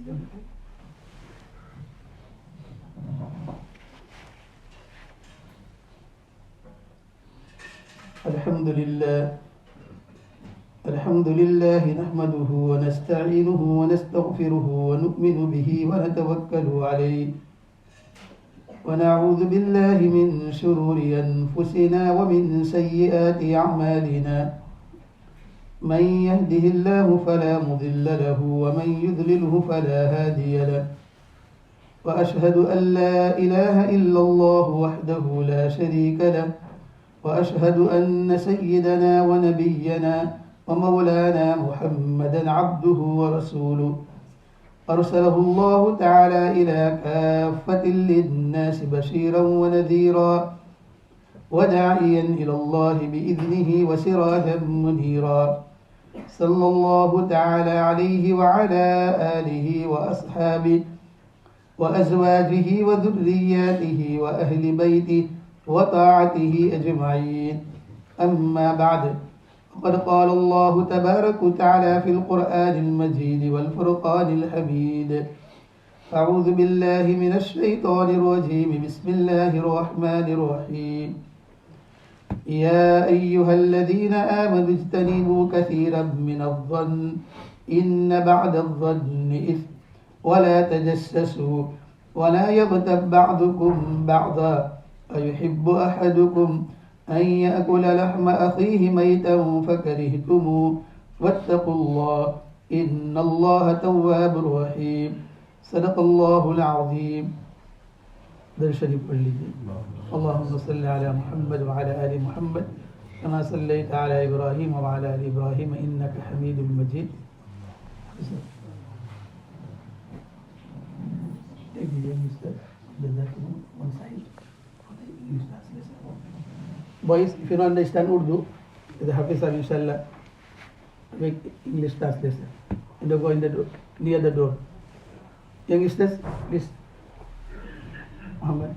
الحمد لله نحمده ونستعينه ونستغفره ونؤمن به ونتوكل عليه ونعوذ بالله من شرور أنفسنا ومن سيئات أعمالنا من يهده الله فلا مضل له ومن يضلله فلا هادي له وأشهد أن لا إله إلا الله وحده لا شريك له وأشهد أن سيدنا ونبينا ومولانا محمدا عبده ورسوله أرسله الله تعالى إلى كافة للناس بشيرا ونذيرا وداعيا إلى الله بإذنه وسراجا منيرا صلى الله تعالى عليه وعلى آله وأصحابه وأزواجه وذرياته وأهل بيته وطاعته أجمعين. أما بعد، وقد قال الله تبارك وتعالى في القرآن المجيد والفرقان الحميد: أعوذ بالله من الشيطان الرجيم، بسم الله الرحمن الرحيم. يا أيها الذين آمنوا اجتنبوا كثيرا من الظن إن بعد الظن إثم ولا تجسسوا ولا يغتب بعضكم بعضا أيحب أحدكم أن يأكل لحم أخيه ميتا فكرهتموه واتقوا الله إن الله تواب رحيم. صدق الله العظيم. در شریف پڑھ لیجیے. اللهم صل على محمد وعلى آل محمد كما صليت على إبراهيم وعلى آل إبراهيم إنك حميد مجيد. Boys, if you don't understand Urdu, the Hafiz sir, inshallah, make English translation. And they go in the door, near the door. Youngsters, please. Muhammad.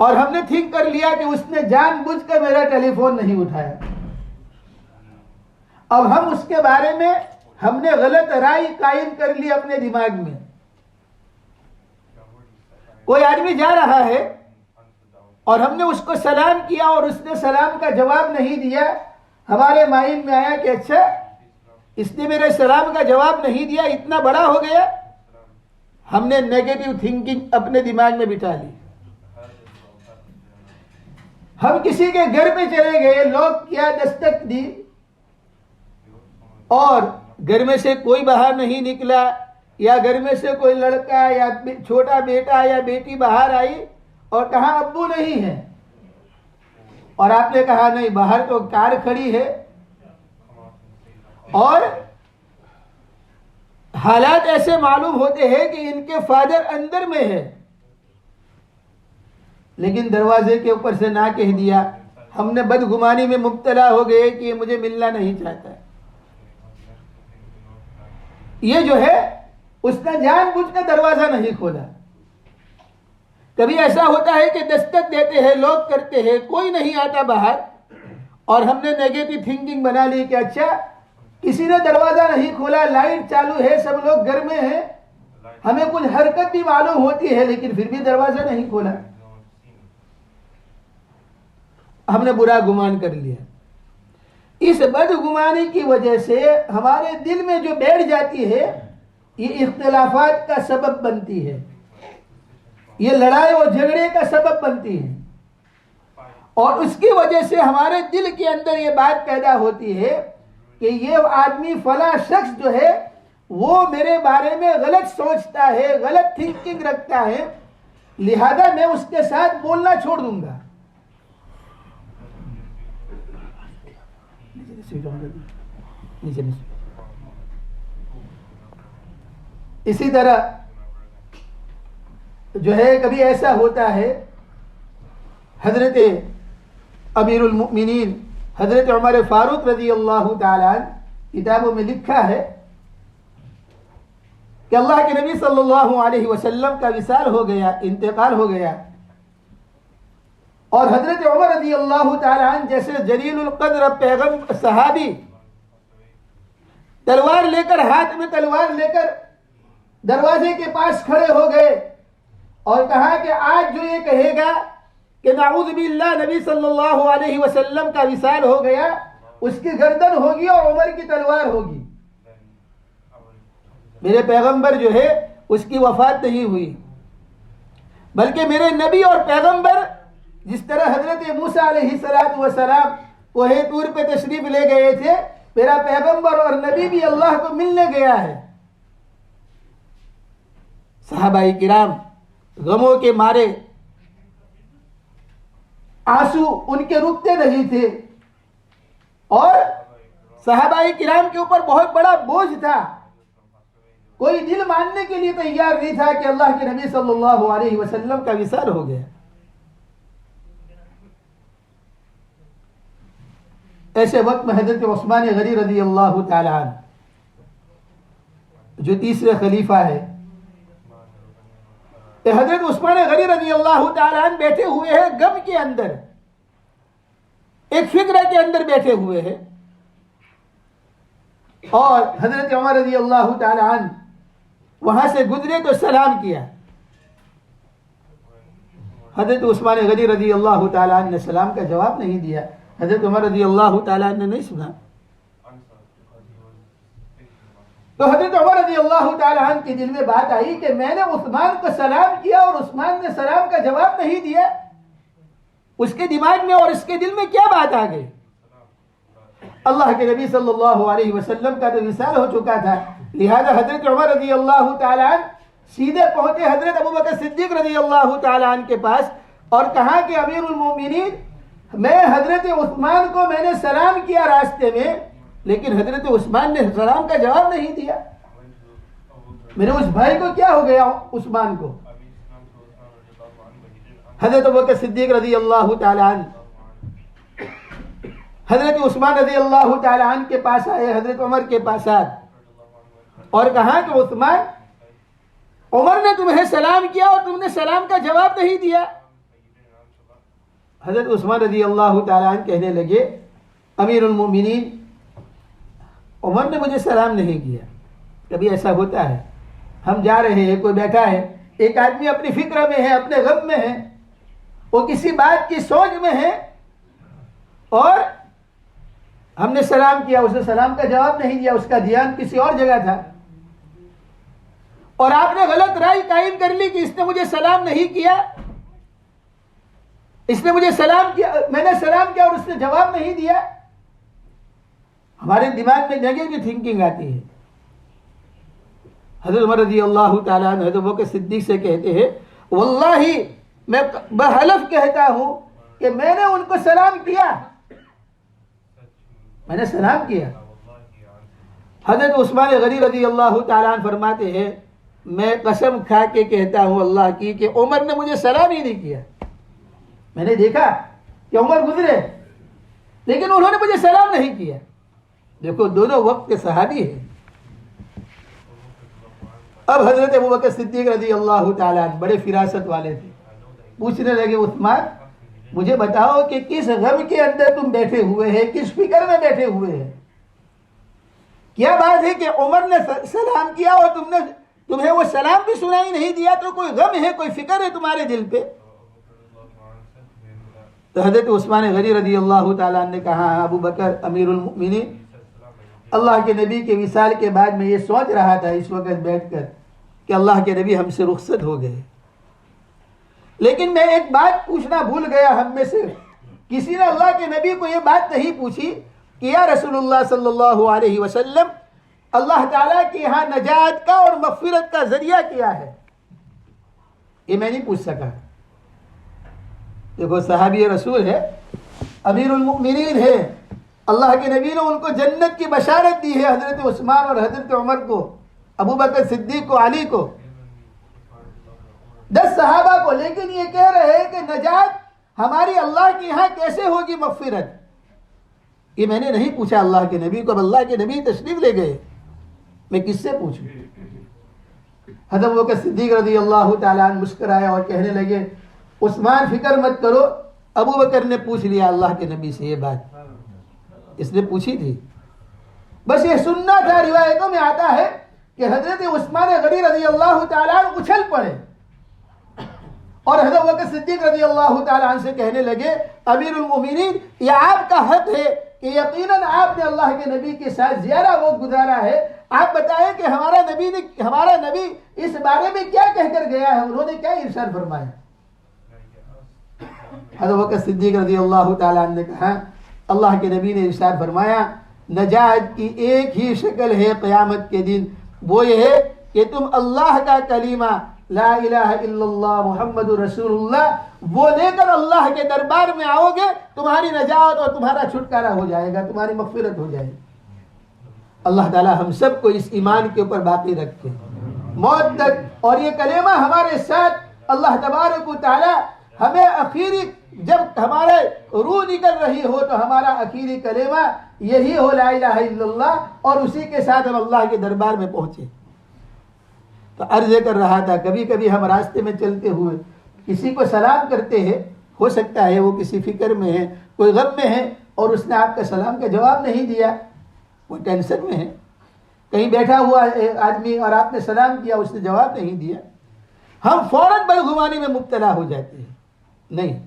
اور ہم نے تھنک کر لیا کہ اس نے جان بوجھ کر میرا ٹیلی فون نہیں اٹھایا. اب ہم اس کے بارے میں ہم نے غلط رائے قائم کر لی اپنے دماغ میں. کوئی آدمی جا رہا ہے اور ہم نے اس کو سلام کیا اور اس نے سلام کا جواب نہیں دیا. ہمارے مائنڈ میں آیا کہ اچھا اس نے میرے سلام کا جواب نہیں دیا، اتنا بڑا ہو گیا. ہم نے نیگیٹو تھنکنگ اپنے دماغ میں بٹھا لی. ہم کسی کے گھر پہ چلے گئے، لوگ کیا دستک دی اور گھر میں سے کوئی باہر نہیں نکلا، یا گھر میں سے کوئی لڑکا یا چھوٹا بیٹا یا بیٹی باہر آئی اور کہا ابو نہیں ہے، اور آپ نے کہا نہیں باہر تو کار کھڑی ہے، اور حالات ایسے معلوم ہوتے ہیں کہ ان کے فادر اندر میں ہے، لیکن دروازے کے اوپر سے نہ کہہ دیا. ہم نے بدگمانی میں مبتلا ہو گئے کہ یہ مجھے ملنا نہیں چاہتا. یہ جو ہے اس نے جان بوجھ کر دروازہ نہیں کھولا. کبھی ایسا ہوتا ہے کہ دستک دیتے ہیں، لوگ کرتے ہیں، کوئی نہیں آتا باہر، اور ہم نے نیگیٹو تھنکنگ بنا لی کہ اچھا کسی نے دروازہ نہیں کھولا، لائٹ چالو ہے، سب لوگ گھر میں ہیں، ہمیں کچھ حرکت بھی معلوم ہوتی ہے لیکن پھر بھی دروازہ نہیں کھولا. ہم نے برا گمان کر لیا. اس بدگمانی کی وجہ سے ہمارے دل میں جو بیٹھ جاتی ہے یہ اختلافات کا سبب بنتی ہے، یہ لڑائی اور جھگڑے کا سبب بنتی ہے، اور اس کی وجہ سے ہمارے دل کے اندر یہ بات پیدا ہوتی ہے کہ یہ آدمی فلاں شخص جو ہے وہ میرے بارے میں غلط سوچتا ہے، غلط تھنکنگ رکھتا ہے، لہذا میں اس کے ساتھ بولنا چھوڑ دوں گا. اسی طرح جو ہے کبھی ایسا ہوتا ہے، حضرت امیر المؤمنین حضرت عمر فاروق رضی اللہ تعالی عنہ کتابوں میں لکھا ہے کہ اللہ کے نبی صلی اللہ علیہ وسلم کا وصال ہو گیا، انتقال ہو گیا، اور حضرت عمر رضی اللہ تعالی عنہ جیسے جلیل القدر پیغمبر صحابی تلوار لے کر، ہاتھ میں تلوار لے کر دروازے کے پاس کھڑے ہو گئے اور کہا کہ آج جو یہ کہے گا کہ نعوذ باللہ نبی صلی اللہ علیہ وسلم کا وصال ہو گیا، اس کی گردن ہوگی اور عمر کی تلوار ہوگی. میرے پیغمبر جو ہے اس کی وفات نہیں ہوئی، بلکہ میرے نبی اور پیغمبر جس طرح حضرت موسیٰ علیہ السلام کوہ طور پہ تشریف لے گئے تھے، میرا پیغمبر اور نبی بھی اللہ کو ملنے گیا ہے. صحابہ کرام غموں کے مارے آنسو ان کے رکتے نہیں تھے، اور صحابہ کرام کے اوپر بہت بڑا بوجھ تھا. کوئی دل ماننے کے لیے تیار نہیں تھا کہ اللہ کے نبی صلی اللہ علیہ وسلم کا وصال ہو گیا. ایسے وقت میں حضرت عثمان غنی رضی اللہ تعالی عنہ جو تیسرے خلیفہ ہے، حضرت عثمان غنی رضی اللہ تعالی عنہ بیٹھے ہوئے ہیں غم کے اندر، ایک فکر کے اندر بیٹھے ہوئے ہیں، اور حضرت عمر رضی اللہ تعالی عنہ وہاں سے گزرے تو سلام کیا. حضرت عثمان غنی رضی اللہ تعالی عنہ نے سلام کا جواب نہیں دیا. حضرت عمر رضی اللہ تعالی عنہ نے نہیں سنا. تو حضرت عمر رضی اللہ تعالی عنہ کے دل میں بات آئی کہ میں نے عثمان کو سلام کیا اور عثمان نے سلام کا جواب نہیں دیا. اس کے دماغ میں اور اس کے دل میں کیا بات آ گئی؟ اللہ کے نبی صلی اللہ علیہ وسلم کا تو وصال ہو چکا تھا، لہذا حضرت عمر رضی اللہ تعالی عنہ سیدھے پہنچے حضرت ابوبکر صدیق رضی اللہ تعالی عنہ کے پاس اور کہا کہ امیر المومنین، میں حضرت عثمان کو میں نے سلام کیا راستے میں، لیکن حضرت عثمان نے سلام کا جواب نہیں دیا. میرے اس بھائی کو کیا ہو گیا عثمان کو؟ حضرت ابوبکر صدیق رضی اللہ تعالی عنہ حضرت عثمان رضی اللہ تعالی عنہ کے پاس آئے، حضرت عمر کے پاس آئے اور کہا کہ عثمان، عمر نے تمہیں سلام کیا اور تم نے سلام کا جواب نہیں دیا. حضرت عثمان رضی اللہ تعالیٰ عنہ کہنے لگے امیر المومنین عمر نے مجھے سلام نہیں کیا. کبھی ایسا ہوتا ہے ہم جا رہے ہیں, کوئی بیٹھا ہے, ایک آدمی اپنی فکر میں ہے, اپنے غم میں ہے, وہ کسی بات کی سوچ میں ہے, اور ہم نے سلام کیا, اس نے سلام کا جواب نہیں دیا, اس کا دھیان کسی اور جگہ تھا, اور آپ نے غلط رائے قائم کر لی کہ اس نے مجھے سلام نہیں کیا, اس نے مجھے سلام کیا, میں نے سلام کیا اور اس نے جواب نہیں دیا. ہمارے دماغ میں نیگیٹو تھنکنگ آتی ہے. حضرت عمر رضی اللہ تعالیٰ عنہ حضرت بکر صدیق سے کہتے ہیں واللہ میں بحلف کہتا ہوں کہ میں نے ان کو سلام کیا, میں نے سلام کیا. حضرت عثمان غنی رضی اللہ تعالیٰ عنہ فرماتے ہیں میں قسم کھا کے کہتا ہوں اللہ کی کہ عمر نے مجھے سلام ہی نہیں کیا. میں نے دیکھا کہ عمر گزرے لیکن انہوں نے مجھے سلام نہیں کیا. دیکھو دونوں وقت کے صحابی ہیں. اب حضرت ابوبکر صدیق رضی اللہ تعالیٰ عنہ بڑے فراست والے تھے, پوچھنے لگے عثمان مجھے بتاؤ کہ کس غم کے اندر تم بیٹھے ہوئے ہیں, کس فکر میں بیٹھے ہوئے ہیں, کیا بات ہے کہ عمر نے سلام کیا اور تمہیں وہ سلام بھی سنائی نہیں دیا, تو کوئی غم ہے, کوئی فکر ہے تمہارے دل پہ؟ تو حضرت عثمان غنی رضی اللہ تعالیٰ عنہ نے کہا ابو بکر امیر المؤمنین, اللہ کے نبی کے وصال کے بعد میں یہ سوچ رہا تھا اس وقت بیٹھ کر کہ اللہ کے نبی ہم سے رخصت ہو گئے, لیکن میں ایک بات پوچھنا بھول گیا. ہم میں سے کسی نے اللہ کے نبی کو یہ بات نہیں پوچھی کہ یا رسول اللہ صلی اللہ علیہ وسلم اللہ تعالیٰ کے یہاں نجات کا اور مغفرت کا ذریعہ کیا ہے. یہ میں نہیں پوچھ سکا. دیکھو صحابی رسول ہے, امیر المؤمنین ہے, اللہ کے نبی نے ان کو جنت کی بشارت دی ہے, حضرت عثمان اور حضرت عمر کو, ابو بکر صدیق کو, علی کو, 10 صحابہ کو. لیکن یہ کہہ رہے ہیں کہ نجات ہماری اللہ کے یہاں کیسے ہوگی, مغفرت, یہ میں نے نہیں پوچھا اللہ کے نبی کو. اب اللہ کے نبی تشریف لے گئے, میں کس سے پوچھوں؟ حضرت ابو بکر صدیق رضی اللہ تعالیٰ عنہ مسکرائے اور کہنے لگے عثمان فکر مت کرو, ابو بکر نے پوچھ لیا اللہ کے نبی سے یہ بات, اس نے پوچھی تھی, بس یہ سننا تھا. روایتوں میں آتا ہے کہ حضرت عثمان غنی رضی اللہ تعالیٰ عنہ اچھل پڑے اور حضرت بکر صدیق رضی اللہ تعالیٰ عنہ سے کہنے لگے امیر المومنین یہ آپ کا حق ہے کہ یقیناً آپ نے اللہ کے نبی کے ساتھ زیادہ وقت گزارا ہے, آپ بتائیں کہ ہمارا نبی اس بارے میں کیا کہہ کر گیا ہے, انہوں نے کیا ارشاد فرمایا؟ حضرت بکر صدیق رضی اللہ تعالیٰ عنہ نے کہا اللہ کے نبی نے ارشاد فرمایا نجات کی ایک ہی شکل ہے قیامت کے دن, وہ یہ ہے کہ تم اللہ کا کلمہ لا الہ الا اللہ محمد رسول اللہ وہ لے کر اللہ کے دربار میں آؤ گے, تمہاری نجات اور تمہارا چھٹکارا ہو جائے گا, تمہاری مغفرت ہو جائے گی. اللہ تعالی ہم سب کو اس ایمان کے اوپر باقی رکھے موت تک, اور یہ کلمہ ہمارے ساتھ اللہ تبارک و تعالی ہمیں اخیری جب ہمارے روح نکل رہی ہو تو ہمارا اخیری کلمہ یہی ہو لا الہ الا اللہ, اور اسی کے ساتھ ہم اللہ کے دربار میں پہنچے. تو عرض کر رہا تھا کبھی کبھی ہم راستے میں چلتے ہوئے کسی کو سلام کرتے ہیں, ہو سکتا ہے وہ کسی فکر میں ہے, کوئی غم میں ہے, اور اس نے آپ کا سلام کا جواب نہیں دیا, وہ ٹینشن میں ہے. کہیں بیٹھا ہوا آدمی اور آپ نے سلام کیا, اس نے جواب نہیں دیا, ہم فوراً بدگمانی میں مبتلا ہو جاتے ہیں. نہیں,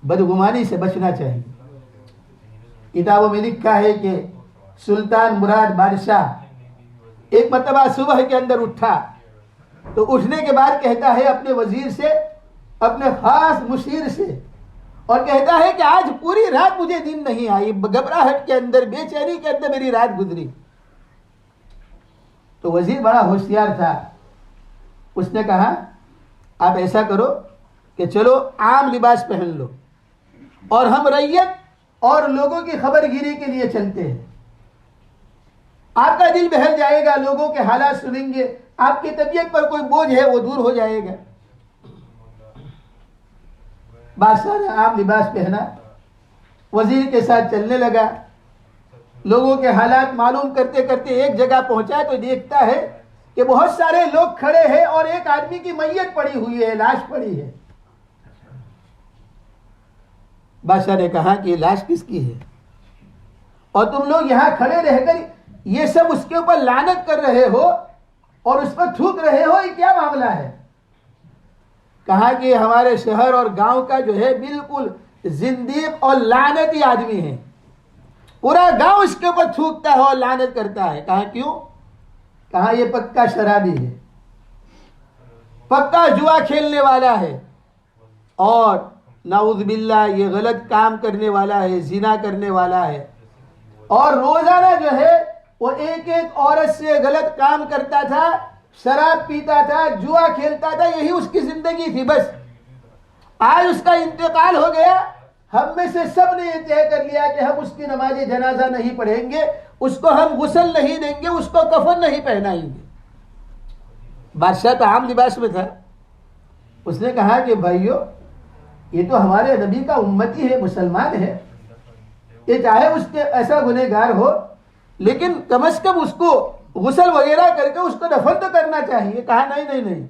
بدگمانی سے بچنا چاہیے. کتابوں میں لکھا ہے کہ سلطان مراد بادشاہ ایک مرتبہ صبح کے اندر اٹھا تو اٹھنے کے بعد کہتا ہے اپنے وزیر سے, اپنے خاص مشیر سے, اور کہتا ہے کہ آج پوری رات مجھے نیند نہیں آئی, گھبراہٹ کے اندر, بے چینی کے اندر میری رات گزری. تو وزیر بڑا ہوشیار تھا, اس نے کہا آپ ایسا کرو کہ چلو عام لباس پہن لو اور ہم رعیت اور لوگوں کی خبر گیری کے لیے چلتے ہیں, آپ کا دل بہل جائے گا, لوگوں کے حالات سنیں گے, آپ کی طبیعت پر کوئی بوجھ ہے وہ دور ہو جائے گا. بادشاہ نے عام لباس پہنا, وزیر کے ساتھ چلنے لگا, لوگوں کے حالات معلوم کرتے کرتے ایک جگہ پہنچا تو دیکھتا ہے کہ بہت سارے لوگ کھڑے ہیں اور ایک آدمی کی میت پڑی ہوئی ہے, لاش پڑی ہے. بادشاہ نے کہا کہ یہ لاش کس کی ہے اور تم لوگ یہاں کھڑے رہ کر یہ سب اس کے اوپر لعنت کر رہے ہو اور اس پر تھوک رہے ہو، یہ کیا معاملہ ہے؟ کہا کہ ہمارے شہر اور گاؤں کا جو ہے بالکل زندیق اور لعنتی آدمی ہے، پورا گاؤں اس کے اوپر تھوکتا ہے اور لعنت کرتا ہے۔ کہا کیوں؟ کہا یہ پکا شرابی ہے، پکا جوا کھیلنے والا ہے، اور نعوذ باللہ یہ غلط کام کرنے والا ہے، زنا کرنے والا ہے، اور روزانہ جو ہے وہ ایک ایک عورت سے غلط کام کرتا تھا، شراب پیتا تھا، جوا کھیلتا تھا، یہی اس کی زندگی تھی بس۔ آج اس کا انتقال ہو گیا، ہم میں سے سب نے یہ طے کر لیا کہ ہم اس کی نماز جنازہ نہیں پڑھیں گے، اس کو ہم غسل نہیں دیں گے، اس کو کفن نہیں پہنائیں گے۔ بادشاہ تو عام لباس میں تھا، اس نے کہا کہ بھائیو یہ تو ہمارے نبی کا امتی ہے، مسلمان ہے، یہ چاہے اس کے ایسا گنہگار ہو لیکن کم از کم اس کو غسل وغیرہ کر کے اس کو دفن تو کرنا چاہیے۔ کہا نہیں نہیں نہیں۔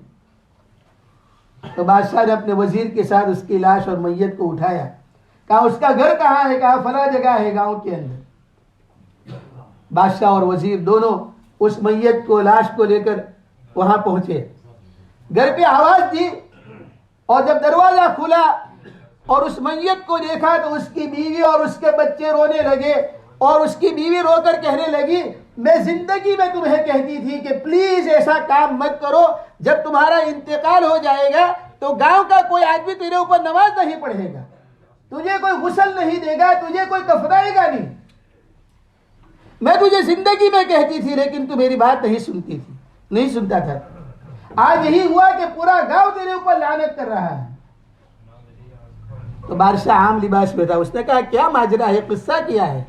تو بادشاہ نے اپنے وزیر کے ساتھ اس کی لاش اور میت کو اٹھایا، کہا اس کا گھر کہاں ہے؟ کہا فلاں جگہ ہے گاؤں کے اندر۔ بادشاہ اور وزیر دونوں اس میت کو، لاش کو لے کر وہاں پہنچے، گھر پہ آواز دی، اور جب دروازہ کھلا اور اس میت کو دیکھا تو اس کی بیوی اور اس کے بچے رونے لگے، اور اس کی بیوی رو کر کہنے لگی میں زندگی میں تمہیں کہتی تھی کہ پلیز ایسا کام مت کرو، جب تمہارا انتقال ہو جائے گا تو گاؤں کا کوئی آدمی تیرے اوپر نماز نہیں پڑھے گا، تجھے کوئی غسل نہیں دے گا، تجھے کوئی کفنائے گا نہیں۔ میں تجھے زندگی میں کہتی تھی لیکن تو میری بات نہیں سنتی تھی، نہیں سنتا تھا۔ آج یہی ہوا کہ پورا گاؤں تیرے اوپر لعنت کر رہا ہے۔ تو بادشاہ عام لباس میں تھا، اس نے کہا کیا ماجرا ہے، قصہ کیا ہے؟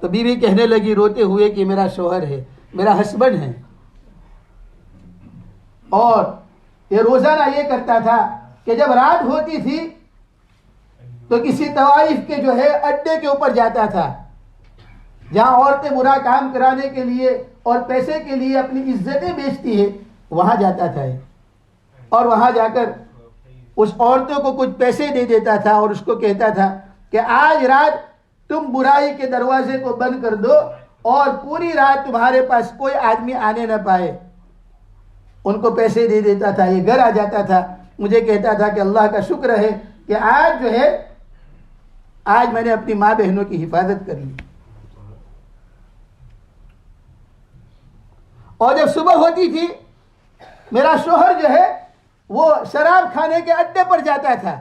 تو بیوی کہنے لگی روتے ہوئے کہ میرا شوہر ہے، میرا ہسبینڈ ہے، اور یہ روزانہ یہ کرتا تھا کہ جب رات ہوتی تھی تو کسی طوائف کے جو ہے اڈے کے اوپر جاتا تھا، جہاں عورتیں برا کام کرانے کے لیے اور پیسے کے لیے اپنی عزتیں بیچتی ہے، وہاں جاتا تھا، اور وہاں جا کر اس عورتوں کو کچھ پیسے دے دیتا تھا اور اس کو کہتا تھا کہ آج رات تم برائی کے دروازے کو بند کر دو اور پوری رات تمہارے پاس کوئی آدمی آنے نہ پائے۔ ان کو پیسے دے دیتا تھا، یہ گھر آ جاتا تھا، مجھے کہتا تھا کہ اللہ کا شکر ہے کہ آج جو ہے آج میں نے اپنی ماں بہنوں کی حفاظت کر لی۔ اور جب صبح ہوتی تھی میرا شوہر جو ہے وہ شراب کھانے کے اڈے پر جاتا تھا،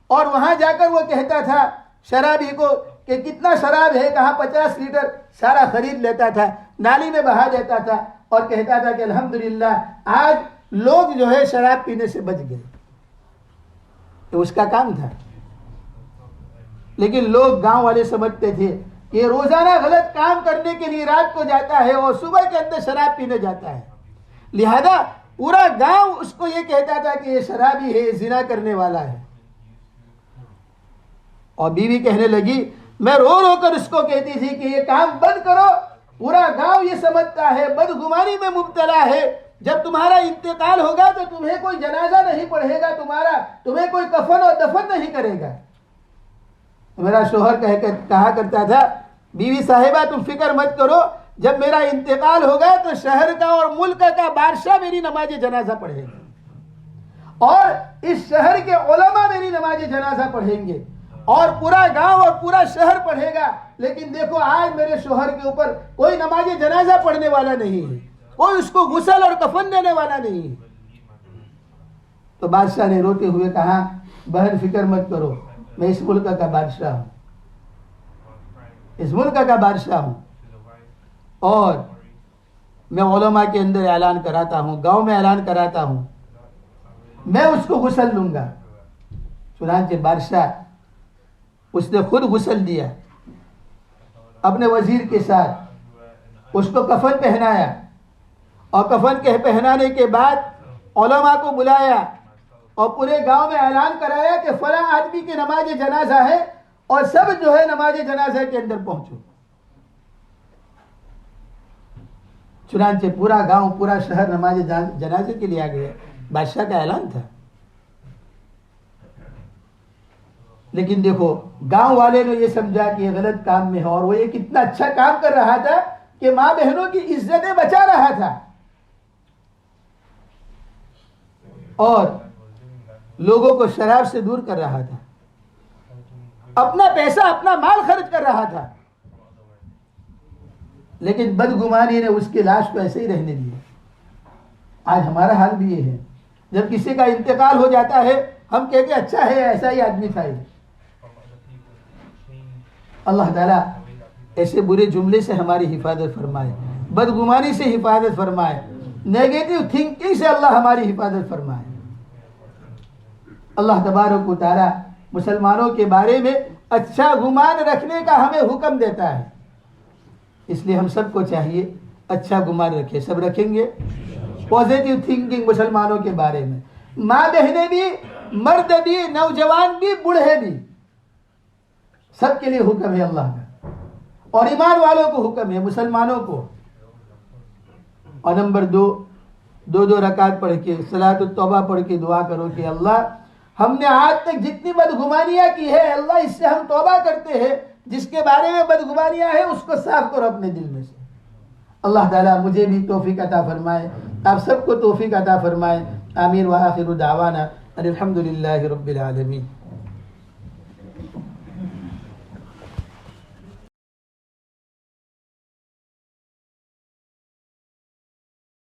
اور وہاں جا کر وہ کہتا تھا شرابی کو کہ کتنا شراب ہے، کہاں 50 لیٹر، سارا خرید لیتا تھا، نالی میں بہا دیتا تھا، اور کہتا تھا کہ الحمدللہ آج لوگ جو ہے شراب پینے سے بچ گئے۔ تو اس کا کام تھا، لیکن لوگ گاؤں والے سمجھتے تھے کہ یہ روزانہ غلط کام کرنے کے لیے رات کو جاتا ہے اور صبح کے اندر شراب پینے جاتا ہے، لہذا پورا گاؤں اس کو یہ کہتا تھا کہ یہ شرابی ہے، یہ زنا کرنے والا ہے۔ اور بیوی کہنے لگی میں رو رو کر اس کو کہتی تھی کہ یہ کام بند کرو، پورا گاؤں یہ سمجھتا ہے، بدگمانی میں مبتلا ہے، جب تمہارا انتقال ہوگا تو تمہیں کوئی جنازہ نہیں پڑھے گا، تمہیں کوئی کفن اور دفن نہیں کرے گا۔ میرا شوہر کہا کرتا تھا بیوی صاحبہ تم فکر مت کرو، جب میرا انتقال ہوگا تو شہر کا اور ملک کا بادشاہ میری نماز جنازہ پڑھے گا، اور اس شہر کے علماء میری نماز جنازہ پڑھیں گے، اور پورا گاؤں اور پورا شہر پڑھے گا، لیکن دیکھو آج میرے شوہر کے اوپر کوئی نماز جنازہ پڑھنے والا نہیں ہے، کوئی اس کو غسل اور کفن دینے والا نہیں ہے۔ تو بادشاہ نے روتے ہوئے کہا بہن فکر مت کرو، میں اس ملک کا بادشاہ ہوں، اس ملک کا بادشاہ ہوں، اور میں علماء کے اندر اعلان کراتا ہوں، گاؤں میں اعلان کراتا ہوں، میں اس کو غسل لوں گا۔ چنانچہ بادشاہ اس نے خود غسل دیا اپنے وزیر کے ساتھ، اس کو کفن پہنایا، اور کفن کے پہنانے کے بعد علماء کو بلایا اور پورے گاؤں میں اعلان کرایا کہ فلاں آدمی کی نماز جنازہ ہے، اور سب جو ہے نماز جنازہ کے اندر پہنچو۔ چنانچہ پورا گاؤں پورا شہر نماز جنازے کے لیے آ گیا، بادشاہ کا اعلان تھا۔ لیکن دیکھو گاؤں والے نے یہ سمجھا کہ یہ غلط کام میں ہے، اور وہ یہ کتنا اچھا کام کر رہا تھا کہ ماں بہنوں کی عزتیں بچا رہا تھا اور لوگوں کو شراب سے دور کر رہا تھا، اپنا پیسہ اپنا مال خرچ کر رہا تھا، لیکن بدگمانی نے اس کی لاش کو ایسے ہی رہنے دیا۔ آج ہمارا حال بھی یہ ہے، جب کسی کا انتقال ہو جاتا ہے ہم کہتے ہیں اچھا ہے ایسا ہی آدمی تھا۔ اللہ تعالیٰ ایسے برے جملے سے ہماری حفاظت فرمائے، بدگمانی سے حفاظت فرمائے، نیگیٹو تھنکنگ سے اللہ ہماری حفاظت فرمائے۔ اللہ تبارک و تعالیٰ مسلمانوں کے بارے میں اچھا گمان رکھنے کا ہمیں حکم دیتا ہے، اس لیے ہم سب کو چاہیے اچھا گمان رکھے۔ سب رکھیں گے پازیٹیو تھنکنگ مسلمانوں کے بارے میں، ماں بہنیں بھی، مرد بھی، نوجوان بھی، بوڑھے بھی، سب کے لیے حکم ہے اللہ کا، اور ایمان والوں کو حکم ہے، مسلمانوں کو۔ اور نمبر دو رکعت پڑھ کے صلاۃ التوبہ پڑھ کے دعا کرو کہ اللہ ہم نے آج تک جتنی بدگمانیاں کی ہے اللہ اس سے ہم توبہ کرتے ہیں، جس کے بارے میں بدگمانیاں ہیں اس کو صاف کرو اپنے دل میں سے۔ اللہ تعالیٰ مجھے بھی توفیق عطا فرمائے، آپ سب کو توفیق عطا فرمائے۔ آمین وآخر دعوانا الحمد للہ رب العالمین۔